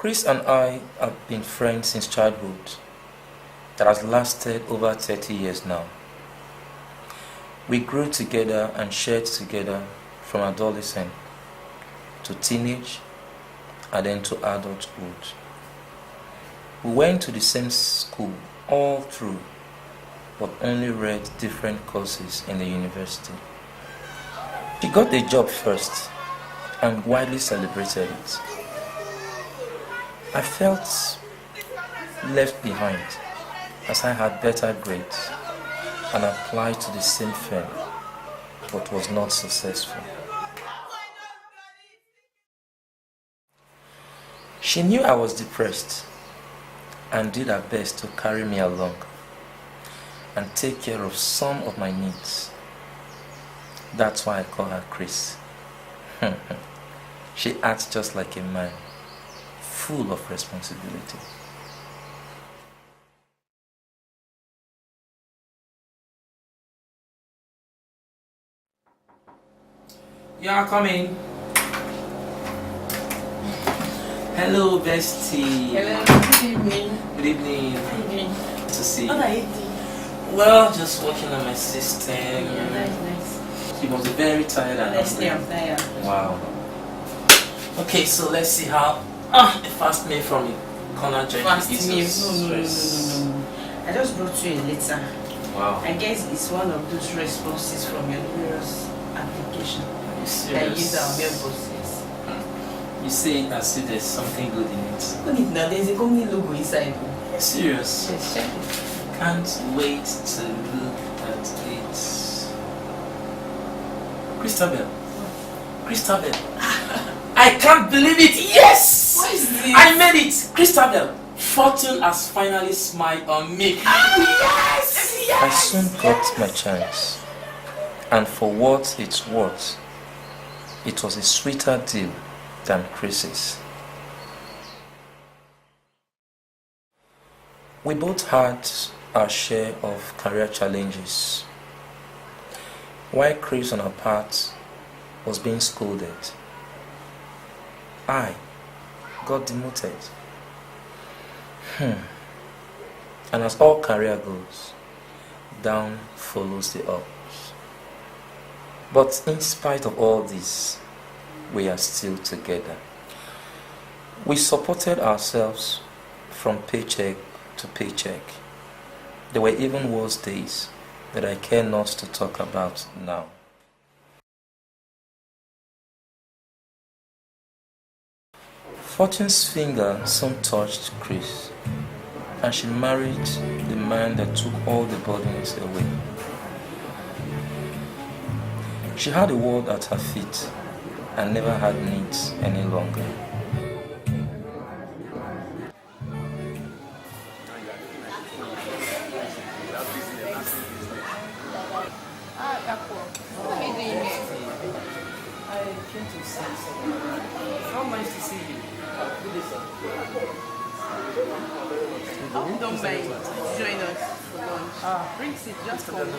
Chris and I have been friends since childhood. That has lasted over 30 years now. We grew together and shared together from adolescence to teenage and then to adulthood. We went to the same school all through, but only read different courses in the university. She got a job first and widely celebrated it. I felt left behind as I had better grades and applied to the same firm but was not successful. She knew I was depressed and did her best to carry me along and take care of some of my needs. That's why I call her Chris. She acts just like a man, full of responsibility. Yeah, come in. Hello, bestie. Hello, good evening. Good evening. Good evening. Good to see you. What are you doing? Well, just working on my system. Yeah, nice. You must be very tired and Honestly, hungry. I'm tired. Wow. Okay, so let's see how a fast meal from the corner joint Fast is meal. No. I just brought you a letter. Wow. I guess it's one of those responses from your various application. Are you That use serious? our mailboxes. You say it as if there's something good in it. Look it now, there's a company logo inside. Are you serious? Yes, check it. Can't wait to look at it. Christabel. Christabel. I can't believe it. Yes! What is this? I made it. Christabel. Fortune has finally smiled on me. Yes! I soon got my chance. And for what it's worth, it was a sweeter deal than Chris's. We both had our share of career challenges. While Chris on her part was being scolded, I got demoted. And as all career goes, down follows the ups. But in spite of all this, we are still together. We supported ourselves from paycheck to paycheck. There were even worse days that I care not to talk about now. Fortune's finger soon touched Chris, and she married the man that took all the burdens away. She had the world at her feet and never had needs any longer. Dapo. What are you doing here? I came to see you. How nice to see you. Good day, sir. Don't mind. Join us for lunch. Bring seat, just come.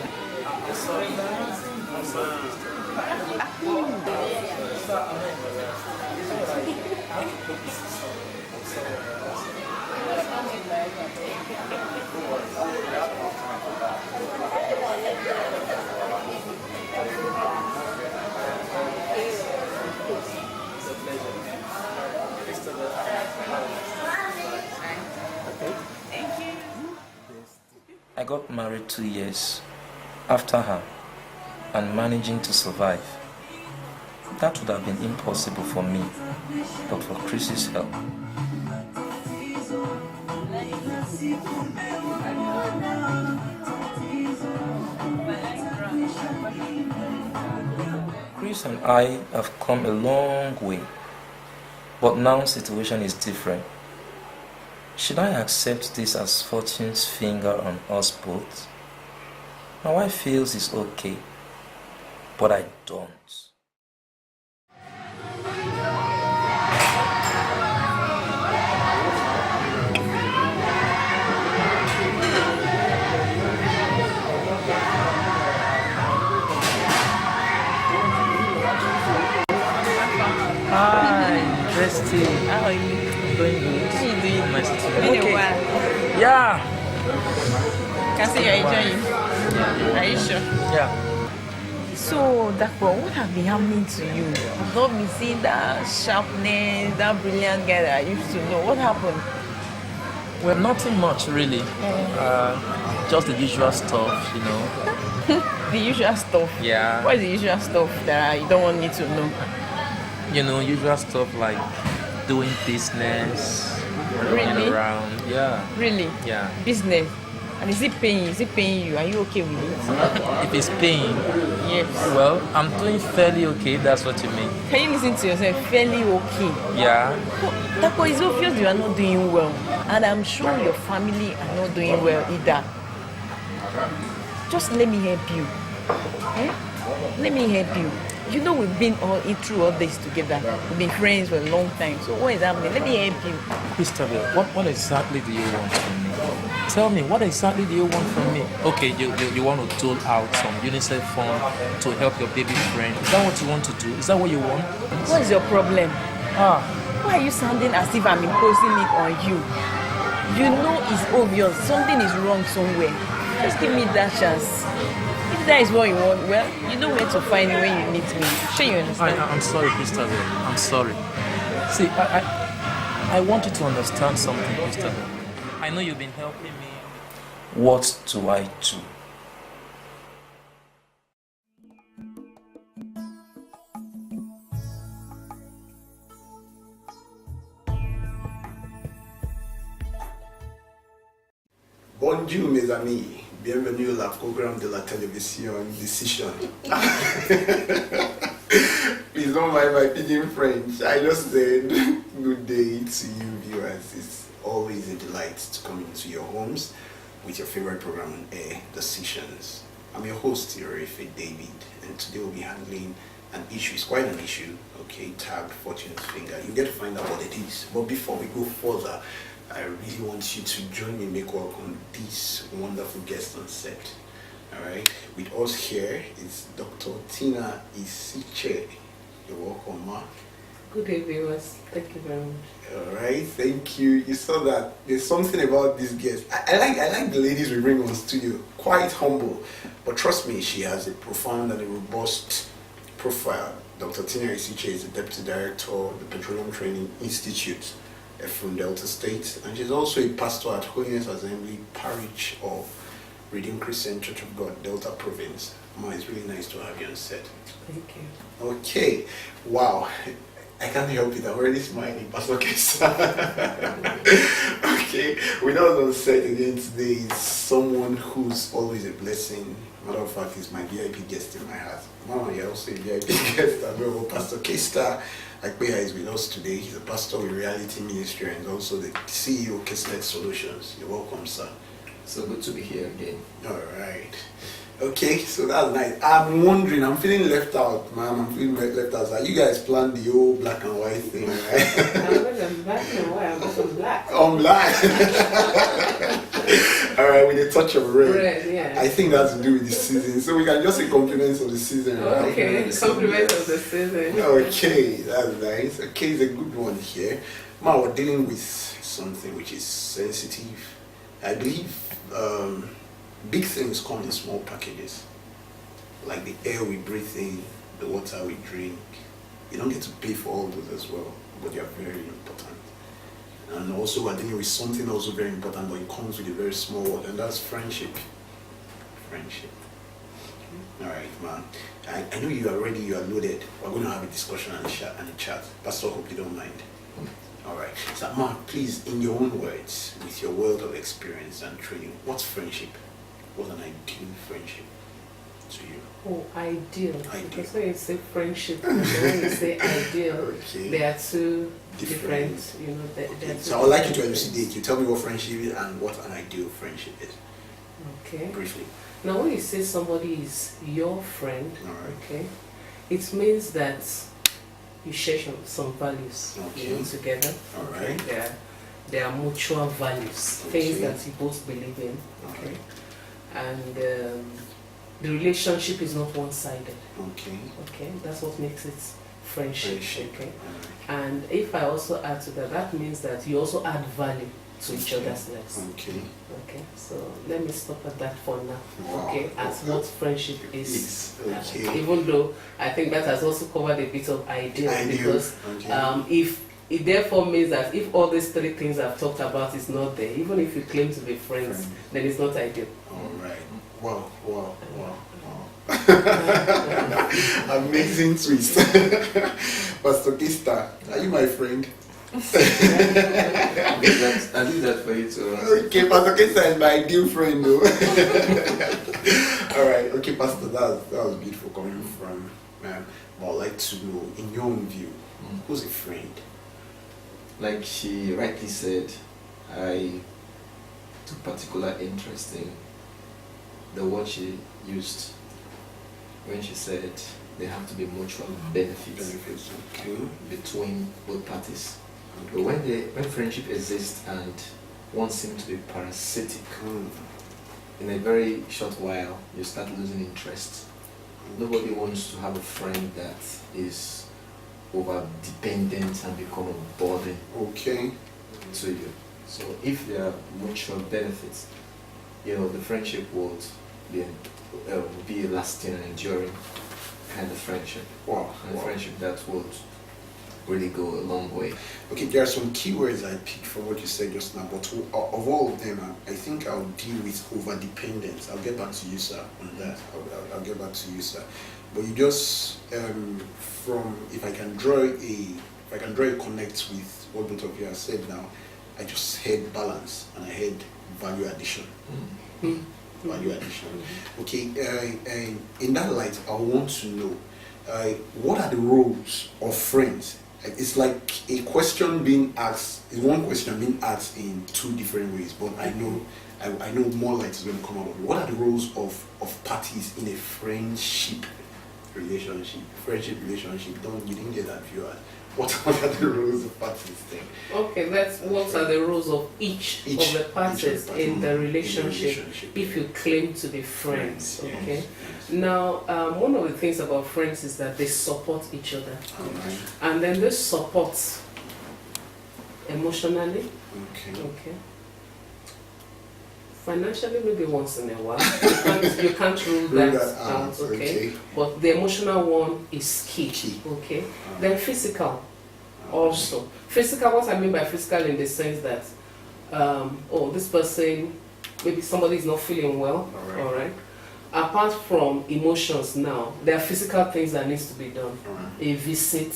I got married 2 years after her and managing to survive. That would have been impossible for me, but for Chris's help. Chris and I have come a long way, but now the situation is different. Should I accept this as fortune's finger on us both? My wife feels it's okay, but I don't. Hi, Christy. How are you? Doing good. How you doing? Nice to see you. Been a while. Yeah. Can see you're enjoying. Are you sure? Yeah. So, Dapo, what has been happening to you? I've not been seeing that sharpness, that brilliant guy that I used to know. What happened? Well, nothing much really. Just the usual stuff, you know. The usual stuff. Yeah. What is the usual stuff that you don't want me to know? You know, usual stuff like doing business, running Really? around. Yeah. Really? Yeah. Business. And is it paying? Is it paying you? Are you okay with it? If it's paying, Yes. well, I'm doing fairly okay. That's what you mean. Can you listen to yourself? Fairly okay. Yeah. Dapo, it's obvious you are not doing well. And I'm sure your family are not doing well either. Just let me help you. Eh? Let me help you. You know we've been through all this together. We've been friends for a long time. So what is happening? Let me help you. Christabel, what exactly do you want from me? Tell me, what exactly do you want from me? Okay, you want to dole out some UNICEF fund to help your baby friend. Is that what you want to do? Is that what you want? What is your problem? Why are you sounding as if I'm imposing it on you? You know it's obvious. Something is wrong somewhere. Just give me that chance. If that is what you want, well, you know where to find me when you need me. Sure you understand? I'm sorry, Christabel. I'm sorry. See, I want you to understand something, Christabel. I know you've been helping me. What do I do? Bonjour mes amis, bienvenue à la programme de la télévision Decision. Please don't mind my pidgin French. I just said good day to you viewers. It's always a delight to come into your homes with your favorite program on air, Decisions. I'm your host here, David, and today we'll be handling an issue. It's quite an issue, okay, tagged Fortune's Finger. You get to find out what it is. But before we go further, I really want you to join me, make welcome this wonderful guest on set. Alright, with us here is Dr. Tina Isiche. You're welcome, Ma. Good day, viewers. Thank you very much. Alright, thank you. You saw that there's something about this guest. I like the ladies we bring on studio. Quite humble, but trust me, she has a profound and a robust profile. Dr. Tina Isiche is the Deputy Director of the Petroleum Training Institute from Delta State, and she's also a pastor at Holiness Assembly Parish of Redeemed Christian Church of God, Delta Province. Ma, it's really nice to have you on set. Thank you. Okay, wow. I can't help it, I'm already smiling, Pastor Kesa. Okay, with us on set again today is someone who's always a blessing. Matter of fact, he's my VIP guest in my heart. Mama, you're also a VIP guest as well. Pastor Kesta Akpeha is with us today. He's a pastor with Reality Ministry and also the CEO of Kislet Solutions. You're welcome, sir. So good to be here again. All right. Okay, so that's nice. I'm wondering, I'm feeling left out, man. I'm feeling left out. So you guys planned the whole black and white thing, right? I'm black and white. I'm black. I'm black. All right, with a touch of red. Red, yeah. I think that's to do with the season. So we can just say compliments of the season, right? Okay, compliments of the season. Okay, that's nice. Okay, it's a good one here. Now we're dealing with something which is sensitive. I believe big things come in small packages. Like the air we breathe in, the water we drink. You don't get to pay for all those as well, but they are very important. And also we're dealing with something also very important, but it comes with a very small word, and that's friendship. Friendship. All right, man. I know you are ready, you are loaded. We're going to have a discussion and a chat. Pastor, hope you don't mind. All right. So, man, please, in your own words, with your world of experience and training, what's friendship? What's an ideal friendship to you? Oh, ideal. Ideal. Because when you say friendship, and when you say ideal, Okay. they are two Different. different, you know. Okay. So I would like you to elucidate. You tell me what friendship is and what an ideal friendship is. Okay. Briefly. Now, when you say somebody is your friend, All right. okay, it means that you share some values, Okay. you know, together. All Okay? right. There are mutual values, Okay. things that you both believe in. All Okay. right. And the relationship is not one-sided. Okay. Okay, that's what makes it friendship. Okay. All And if I also add to that, that means that you also add value to each Okay. other's lives. right. Okay. Okay, so let me stop at that for now. Wow. Okay, as what friendship is. Yes. Okay. Even though I think that has also covered a bit of ideal, because Okay. if it therefore means that if all these three things I've talked about is not there, even if you claim to be friends, Friend. then it's not ideal. All right. Wow. Wow. Wow. Wow. Amazing twist. Pastor Kista, are you my friend? I'll do that for you too. Okay, Pastor Kista is my ideal friend though. All right. Okay, Pastor, that was beautiful coming from But I'd like to know, in your own view, who's a friend? Like she rightly said, I took particular interest in the word she used when she said there have to be mutual benefits Okay. between both parties. But when friendship exists and one seems to be parasitic, in a very short while you start losing interest. Nobody wants to have a friend that is over dependent and become a burden Okay. to you. So if there are mutual benefits, you know, the friendship would be a lasting and enduring kind of friendship. Wow. And Wow. friendship that would really go a long way. Okay, there are some keywords I picked from what you said just now, but of all of them, I think I'll deal with over-dependence. I'll get back to you, sir, on that. I'll get back to you, sir. But you just, if I can draw a connect with what both of you have said now, I just heard balance and I heard value addition. Value addition. Okay, in that light, I want to know, what are the roles of friends? It's like a question being asked, it's one question being asked in two different ways, but I know more light is going to come out of it. What are the roles of parties in a friendship relationship? You didn't get that, viewers. What are the roles of parties then? Okay, what are the roles of each of the parties in the relationship if you claim to be friends? Okay. Yes. Now, one of the things about friends is that they support each other, Alright. and then they support emotionally, Okay. okay, financially maybe once in a while. You can't rule that out, okay? But the emotional one is key. Okay. Then physical also. Physical, what I mean by physical in the sense that this person, maybe somebody is not feeling well, all right. Apart from emotions now, there are physical things that needs to be done. A visit,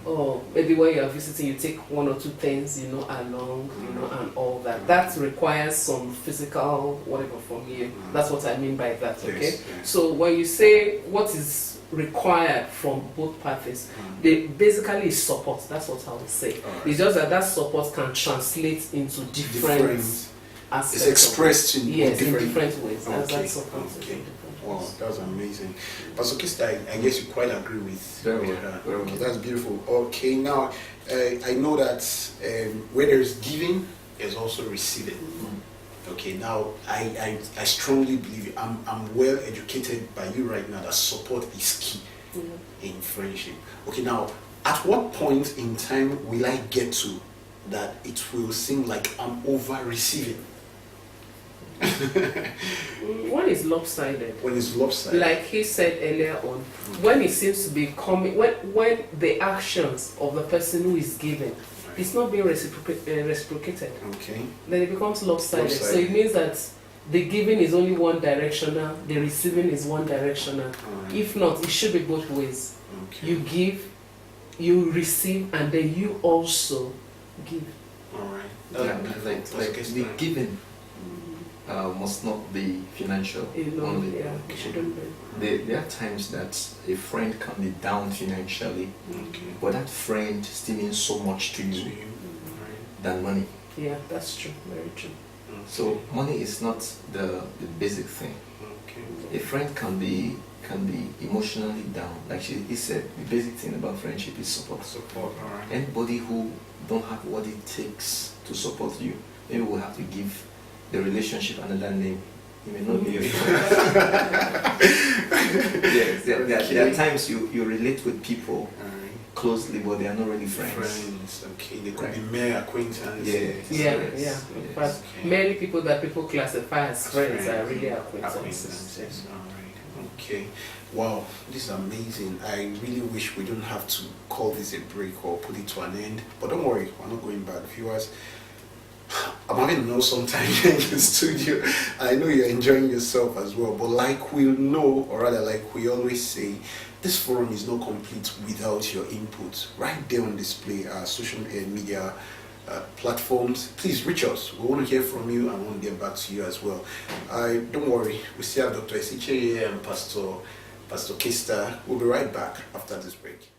or maybe when you are visiting, you take one or two things, along, and all that. That requires some physical whatever from you. That's what I mean by that, okay? Yes. So when you say what is required from both parties, they basically is support. That's what I would say. It's just that support can translate into different aspects. It's expressed in different ways. Okay. That's support. Okay. Wow, that's amazing. Pastor Kista, I guess you quite agree with Very that. well. Okay, that's beautiful. Okay, now I know that where there's giving, there's also receiving. Okay, now I strongly believe I'm well educated by you right now that support is key in friendship. Okay, now at what point in time will I get to that it will seem like I'm over receiving? When it's lopsided. When it's lopsided. Like he said earlier on, when it seems to be coming, when the actions of the person who is giving, it's not being reciprocated, Okay. then it becomes lopsided. So it means that the giving is only one directional, the receiving is one directional. Alright. If not, it should be both ways. Okay. You give, you receive, and then you also give. Alright. Like the giving must not be financial only. Yeah, it shouldn't be. There are times that a friend can be down financially, Okay. but that friend still means so much to To you you. Alright. than money. Yeah, that's true. Very true. So money is not the basic thing. Okay. A friend can be emotionally down. Like he said, the basic thing about friendship is support. Support. Alright. Anybody who don't have what it takes to support you, maybe we'll have to give the relationship another name. He may not be a friend. Yes, there are times you relate with people closely, but they are not really friends. Okay, they could be mere acquaintances. Yeah. But many people that people classify as friends are really acquaintances. Alright. Okay. Wow, this is amazing. I really wish we don't have to call this a break or put it to an end. But don't worry, we're not going bad. Viewers, I'm having an awesome time here in the studio. I know you're enjoying yourself as well. But like we know, or rather like we always say, this forum is not complete without your input. Right there on display are social media platforms. Please reach us. We want to hear from you and we want to get back to you as well. Don't worry, we still have Dr. Esiche here and Pastor Kista. We'll be right back after this break.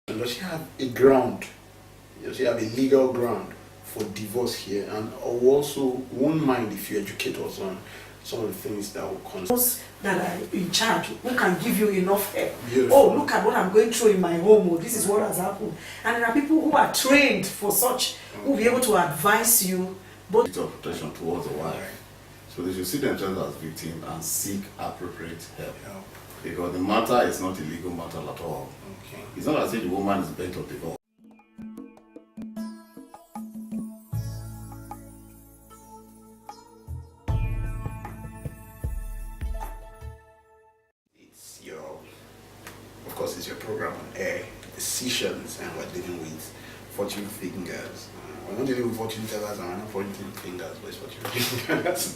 Does she have a ground? Does she have a legal ground for divorce here? And also won't mind if you educate us on some of the things that will concern Those that are in charge, who can give you enough help. Beautiful. Oh, look at what I'm going through in my home. Oh, this is what has happened. And there are people who are trained for such, who will be able to advise you. Both of protection towards the wife. So they should see themselves as victims and seek appropriate help. Because the matter is not a legal matter at all. Okay. It's not as if the woman is bent on divorce. It's your program on air, decisions, and we're dealing with fortune fingers. We're not dealing with fortune tellers and we're not pointing fingers, but it's fortune fingers.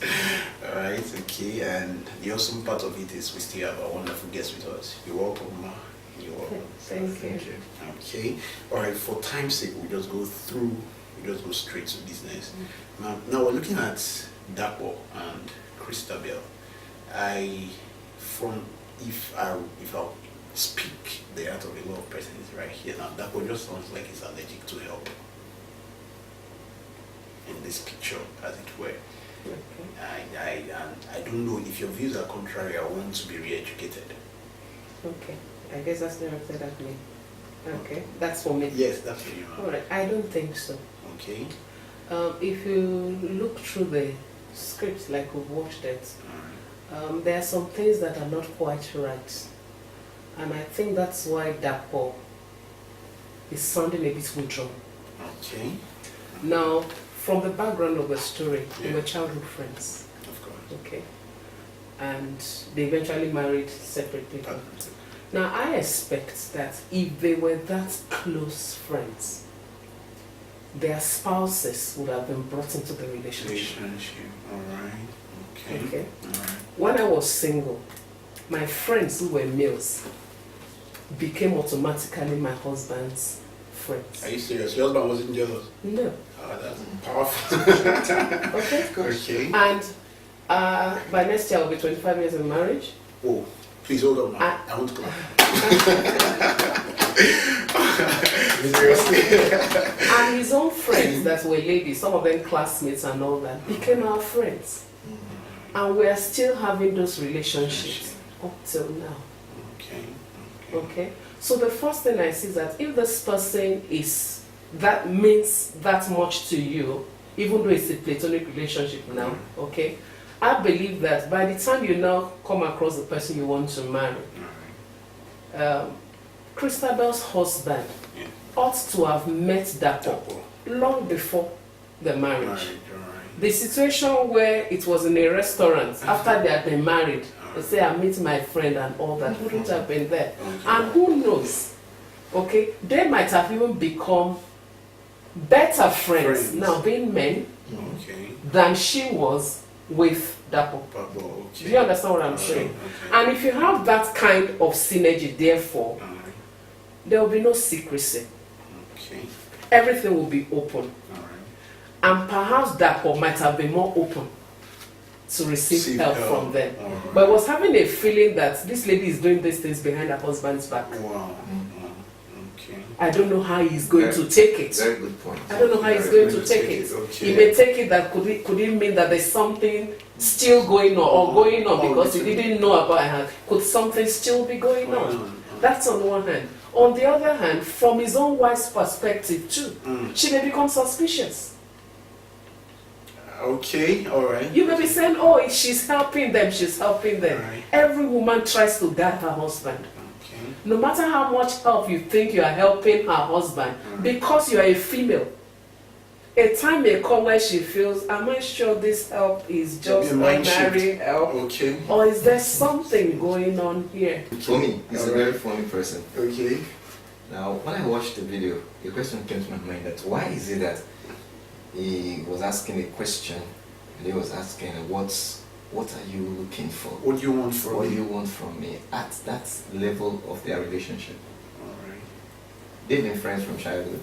Alright, okay, and the awesome part of it is we still have a wonderful guest with us. You're welcome, Ma. You're welcome. Thank you. Okay, alright, for time's sake, we just go straight to business. Now we're looking at Dapo and Christabel. If I'll speak the art of a law person is right here now. Dapo just sounds like he's allergic to help in this picture, as it were. Okay. I don't know if your views are contrary. I want to be re-educated. Okay, I guess that's directed at me. Okay, that's for me. Yes, that's for you. All right, I don't think so. Okay. If you look through the script, like we've watched it, there are some things that are not quite right. And I think that's why Dapo is sounding a bit withdrawn. Okay. Now, from the background of the story, they were childhood friends. Of course. Okay. And they eventually married separate people. Now, I expect that if they were that close friends, their spouses would have been brought into the relationship. Alright. Okay. Okay. All right. When I was single, my friends who were males became automatically my husband's friends. Are you serious? Your husband wasn't jealous? No. Oh, that's powerful. Okay. Okay. And by next year I'll be 25 years in marriage. Oh, please hold on now. I want to clap. And his own friends that were ladies, some of them classmates and all that, became our friends. And we are still having those relationships up till now. Okay. So the first thing I see is that if this person that means that much to you, even though it's a platonic relationship now, okay, I believe that by the time you now come across the person you want to marry, Christabel's husband ought to have met Dapo long before the marriage. The situation where it was in a restaurant after they had been married, they say, I meet my friend and all that, wouldn't have been there. And who knows, okay, they might have even become better friends now being men Okay. than she was with Dapo. Okay. Do you understand what I'm saying? Okay. And if you have that kind of synergy, therefore, Alright. there will be no secrecy. Okay. Everything will be open. Alright. And perhaps Dapo might have been more open to receive help from them. Alright. But I was having a feeling that this lady is doing these things behind her husband's back. Wow. Okay. I don't know how he's going to take it. Very good point. I don't know how he's going to take it. Okay. He may take it that could it mean that there's something still going on or going on because he didn't know about her. Could something still be going on? That's on one hand. On the other hand, from his own wife's perspective too, she may become suspicious. Okay, alright. You may be saying, oh, she's helping them, she's helping them. Right. Every woman tries to guard her husband. Okay. No matter how much help you think you are helping her husband, because you are a female, a time may come where she feels, am I sure this help is just ordinary help? Okay. Or is there something going on here? For me, he's a very funny person. Okay. Now, when I watched the video, a question came to my mind that why is it that he was asking a question and he was asking what are you looking for? What do you want from What me? do you want from me at that level of their relationship? Alright. They've been friends from childhood.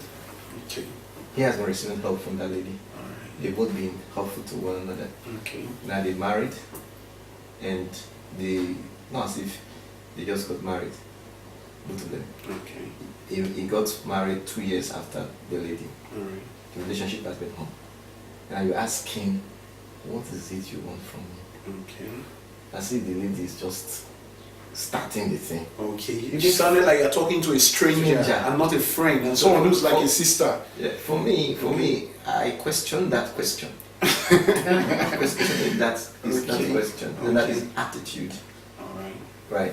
Okay. He has been receiving help from that lady. Alright. They've both been helpful to one another. Okay. Now they're married and not as if they just got married, both of them. Okay. He got married 2 years after the lady. Alright. The relationship has been on. And you ask him, what is it you want from me? Okay. As if the lady is just starting the thing. Okay. You just sounded like you're talking to a stranger and not a friend, and someone who's like a sister. Yeah, for me, I question that question. I question that is that question, and that is attitude. Alright. Right.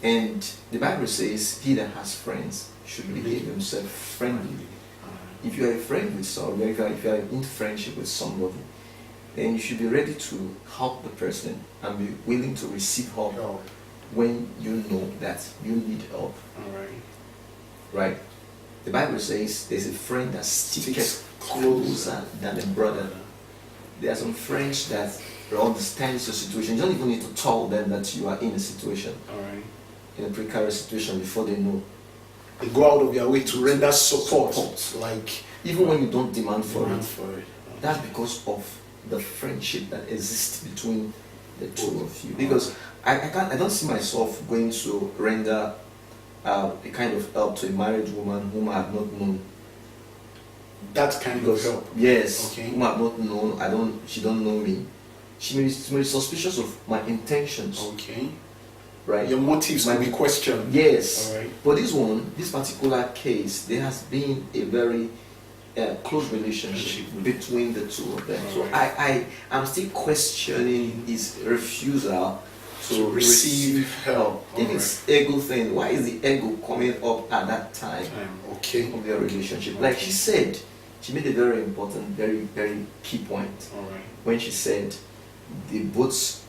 And the Bible says, he that has friends should behave himself friendly. If you are a friend with someone, if you are in friendship with somebody, then you should be ready to help the person and be willing to receive help when you know that you need help. Alright. Right? The Bible says there's a friend that sticks closer than a brother. There are some friends that understand your situation. You don't even need to tell them that you are in a situation, Alright. in a precarious situation, before they know. They go out of their way to render support. Like Even when you don't demand for demand it. for it. That's because of the friendship that exists between the two of you. Because I don't see myself going to render a kind of help to a married woman whom I have not known. That kind of help. Yes, Okay. whom I have not known. She don't know me. She may be suspicious of my intentions. Okay. Right. Your motives might be questioned. Yes. Alright. But this particular case, there has been a very close relationship between the two of them. So I'm still questioning his refusal to receive help. If it's ego thing, why is the ego coming up at that time Okay. of their relationship? Like she said, she made a very important, very, very key point Alright. when she said the both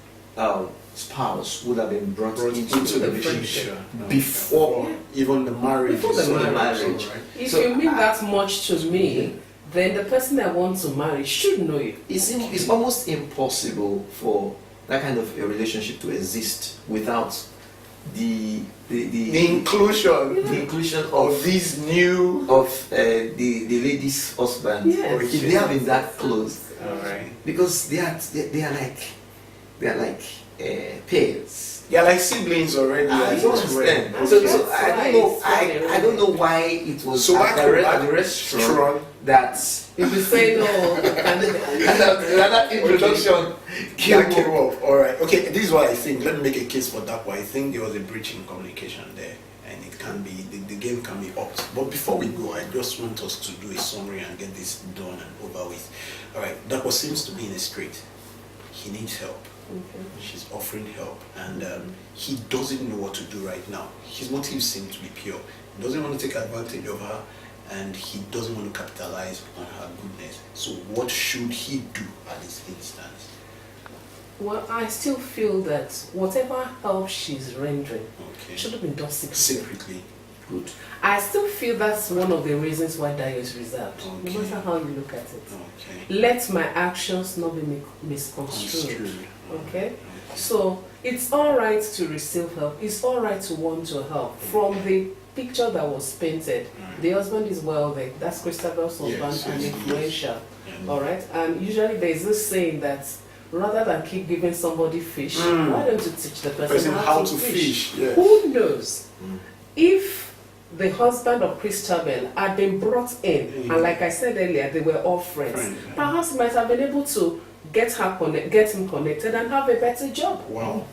spouse would have been brought into the relationship before even the marriage. Before the marriage. Alright. If So you mean that much to me, then the person I want to marry should know you. It's almost impossible for that kind of a relationship to exist without the inclusion of these new the lady's husband. Yes. If they have been that close, Alright. because they are like pairs. Yeah, like siblings already. You understand? Okay. So I don't know why it was So at back the restaurant that If you say no, that introduction came up. Alright. Okay, this is what I think. Let me make a case for that one. I think there was a breach in communication there, and it can be the game can be upped. But before we go, I just want us to do a summary and get this done and over with. Alright, Dapo seems to be in a strait. He needs help. Okay. She's offering help, and he doesn't know what to do right now. His motives seem to be pure. He doesn't want to take advantage of her, and he doesn't want to capitalize on her goodness. So what should he do at this instance? Well, I still feel that whatever help she's rendering Okay. should have been done secretly. Secretly. Good. I still feel that's one of the reasons why Dayo is reserved, Okay. no matter how you look at it. Okay. Let my actions not be misconstrued. Construed. Okay? So it's all right to receive help. It's all right to want to help. From the picture that was painted, the husband is wealthy. That's Christabel's husband, Yes, and yes, influential. yes. All right? And usually there is this saying that rather than keep giving somebody fish, why don't you teach the person how to fish? Yes. Who knows? If the husband of Christabel had been brought in, and like I said earlier, they were all friends, perhaps he might have been able to get him connected and have a better job. Wow.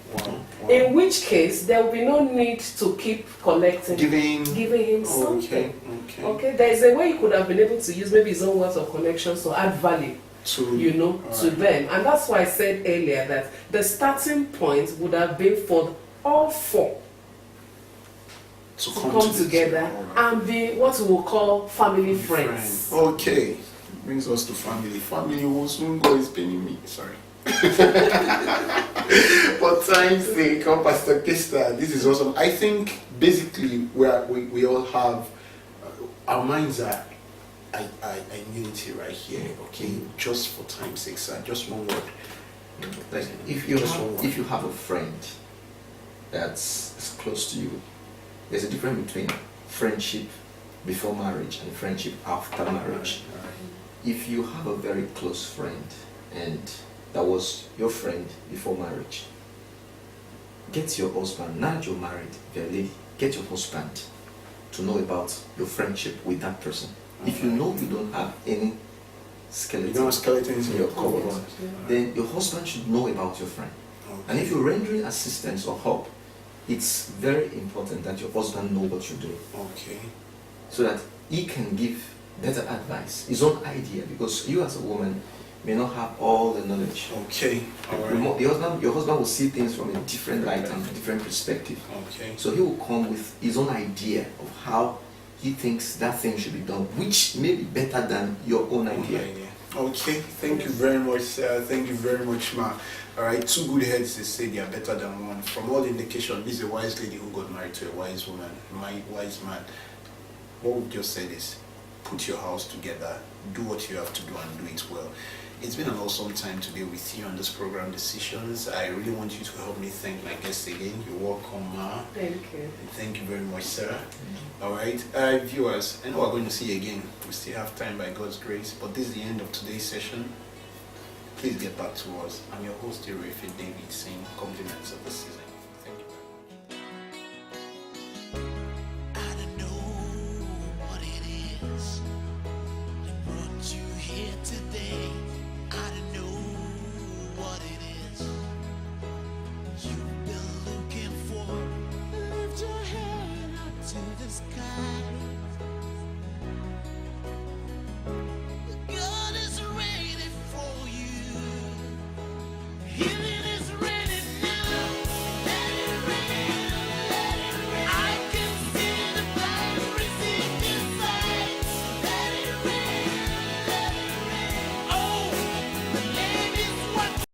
In which case, there will be no need to keep collecting, Giving him something. Okay. Okay, there is a way he could have been able to use maybe his own wealth of connections to add value, to them. And that's why I said earlier that the starting point would have been for all four to come together and be what we will call family friends. Okay. Brings us to family. Family will soon go is paying me. Sorry. For time's sake, Pastor Kista, this is awesome. I think basically we all have our minds are unity right here. Okay, just for time's sake, sir. Just one word. Like if you have a friend that's close to you, there's a difference between friendship before marriage and friendship after marriage. If you have a very close friend and that was your friend before marriage, get your husband, now that you're married, if you're a lady, get your husband to know about your friendship with that person. If you know you don't have any skeletons in your cupboard, then your husband should know about your friend. And if you're rendering assistance or help, it's very important that your husband know what you're doing. Okay. So that he can give better advice, his own idea, because you as a woman may not have all the knowledge. Okay. All right. Your husband will see things from a different light and a different perspective. Okay. So he will come with his own idea of how he thinks that thing should be done, which may be better than your own idea. Okay, thank you very much, sir. Thank you very much, ma. All right, two good heads, they say they are better than one. From all indication, this is a wise lady who got married to a wise woman, my wise man. What we just said is, put your house together, do what you have to do and do it well. It's been an awesome time today with you on this program, Decisions. I really want you to help me thank my guests again. You're welcome, ma. Thank you. Thank you very much, sir. All right, viewers, I know we're going to see you again. We still have time by God's grace, but this is the end of today's session. Please get back to us. I'm your host, David David, saying compliments of the season. Thank you very much. I don't know what it is that brought you here today. I don't know what it is you've been looking for. Lift your head up to the sky. God is ready for you.